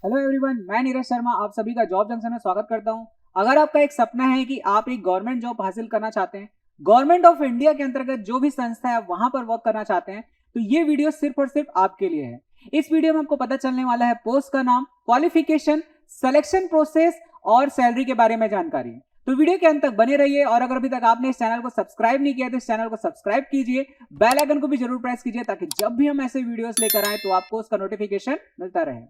Hello everyone, मैं नीरज शर्मा आप सभी का जॉब जंक्शन में स्वागत करता हूं। अगर आपका एक सपना है कि आप एक गवर्नमेंट जॉब हासिल करना चाहते हैं, गवर्नमेंट ऑफ इंडिया के अंतर्गत जो भी संस्था है वहां पर वर्क करना चाहते हैं, तो ये वीडियो सिर्फ और सिर्फ आपके लिए है। इस वीडियो में आपको पता चलने वाला है पोस्ट का नाम, क्वालिफिकेशन, सिलेक्शन प्रोसेस और सैलरी के बारे में जानकारी। तो वीडियो के अंत तक बने रहिए और अगर अभी तक आपने इस चैनल को सब्सक्राइब नहीं किया तो इस चैनल को सब्सक्राइब कीजिए, बेल आइकन को भी जरूर प्रेस कीजिए ताकि जब भी हम ऐसे वीडियोस लेकर आए तो आपको उसका नोटिफिकेशन मिलता रहे।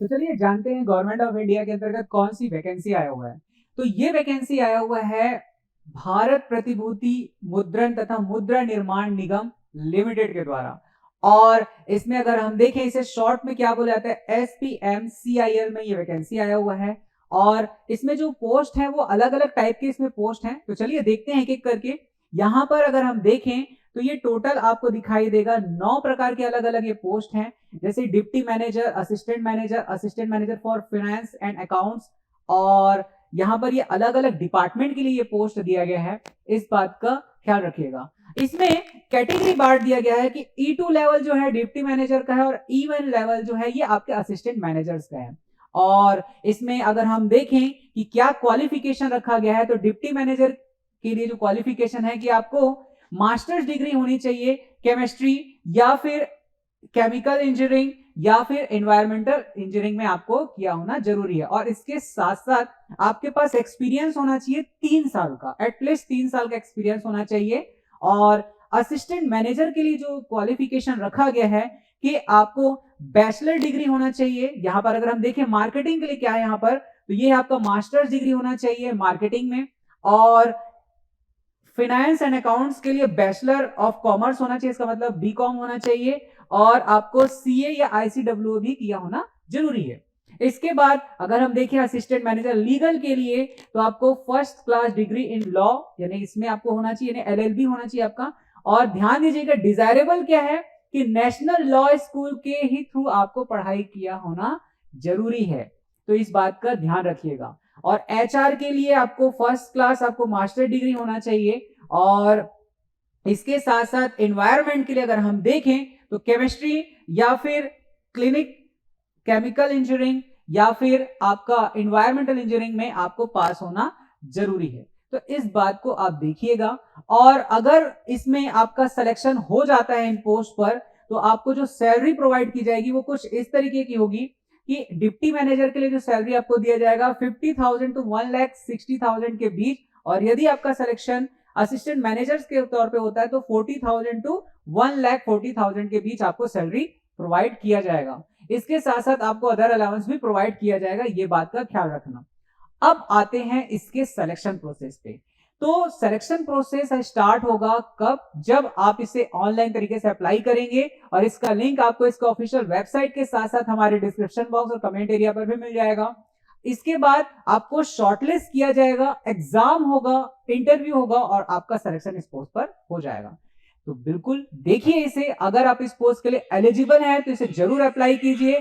तो चलिए जानते हैं गवर्नमेंट ऑफ इंडिया के अंतर्गत कौन सी वैकेंसी आया हुआ है। तो ये वैकेंसी आया हुआ है भारत प्रतिभूति मुद्रण तथा मुद्रा निर्माण निगम लिमिटेड के द्वारा। और इसमें अगर हम देखें इसे शॉर्ट में क्या बोला जाता है, SPMCIL में ये वैकेंसी आया हुआ है। और इसमें जो पोस्ट है वो अलग अलग टाइप के इसमें पोस्ट हैं। तो चलिए देखते हैं एक एक करके। यहाँ पर अगर हम देखें तो ये टोटल आपको दिखाई देगा 9 प्रकार के अलग अलग ये पोस्ट हैं, जैसे deputy manager, assistant manager for finance and accounts. और यहाँ पर ये अलग अलग डिपार्टमेंट के लिए ये पोस्ट दिया गया है, इस बात का ख्याल रखिएगा। इसमें कैटेगरी बांट दिया गया है कि E2 लेवल जो है डिप्टी मैनेजर का है और E1 लेवल जो है ये आपके असिस्टेंट मैनेजर्स का है। और इसमें अगर हम देखें कि क्या क्वालिफिकेशन रखा गया है, तो डिप्टी मैनेजर के लिए जो क्वालिफिकेशन है कि आपको मास्टर्स डिग्री होनी चाहिए केमिस्ट्री या फिर केमिकल इंजीनियरिंग या फिर एनवायरमेंटल इंजीनियरिंग में आपको किया होना जरूरी है। और इसके साथ साथ आपके पास एक्सपीरियंस होना चाहिए 3 साल का, एटलीस्ट 3 साल का एक्सपीरियंस होना चाहिए। और असिस्टेंट मैनेजर के लिए जो क्वालिफिकेशन रखा गया है कि आपको बैचलर डिग्री होना चाहिए। यहां पर अगर हम देखें मार्केटिंग के लिए क्या है यहाँ पर, तो ये आपका मास्टर्स डिग्री होना चाहिए मार्केटिंग में। और फाइनेंस एंड अकाउंट्स के लिए बैचलर ऑफ कॉमर्स होना चाहिए, इसका मतलब बीकॉम होना चाहिए। और आपको सीए या आईसीडब्ल्यू भी किया होना जरूरी है। इसके बाद अगर हम देखें असिस्टेंट मैनेजर लीगल के लिए, तो आपको first class degree in law यानी इसमें आपको होना चाहिए, यानी LLB होना चाहिए आपका। और ध्यान दीजिएगा डिजायरेबल क्या है कि नेशनल लॉ स्कूल के ही थ्रू आपको पढ़ाई किया होना जरूरी है, तो इस बात का ध्यान रखिएगा। और HR के लिए आपको फर्स्ट क्लास आपको मास्टर डिग्री होना चाहिए। और इसके साथ साथ एनवायरनमेंट के लिए अगर हम देखें तो केमिस्ट्री या फिर क्लिनिक केमिकल इंजीनियरिंग या फिर आपका एनवायरमेंटल इंजीनियरिंग में आपको पास होना जरूरी है, तो इस बात को आप देखिएगा। और अगर इसमें आपका सिलेक्शन हो जाता है इन पोस्ट पर, तो आपको जो सैलरी प्रोवाइड की जाएगी वो कुछ इस तरीके की होगी कि डिप्टी मैनेजर के लिए जो सैलरी आपको दिया जाएगा 50,000 टू 1,60,000 के बीच। और यदि आपका सिलेक्शन असिस्टेंट मैनेजर्स के तौर पे होता है तो 40,000 टू 1,40,000 के बीच आपको सैलरी प्रोवाइड किया जाएगा। इसके साथ साथ आपको अदर अलाउंस भी प्रोवाइड किया जाएगा, ये बात का ख्याल रखना। अब आते हैं इसके सिलेक्शन प्रोसेस पे। तो सिलेक्शन प्रोसेस स्टार्ट होगा कब, जब आप इसे ऑनलाइन तरीके से अप्लाई करेंगे। और इसका लिंक आपको इसका ऑफिशियल वेबसाइट के साथ साथ हमारे डिस्क्रिप्शन बॉक्स और कमेंट एरिया पर भी मिल जाएगा। इसके बाद आपको शॉर्टलिस्ट किया जाएगा, एग्जाम होगा, इंटरव्यू होगा और आपका सिलेक्शन इस पोस्ट पर हो जाएगा। तो बिल्कुल देखिए इसे, अगर आप इस पोस्ट के लिए एलिजिबल हैं तो इसे जरूर अप्लाई कीजिए।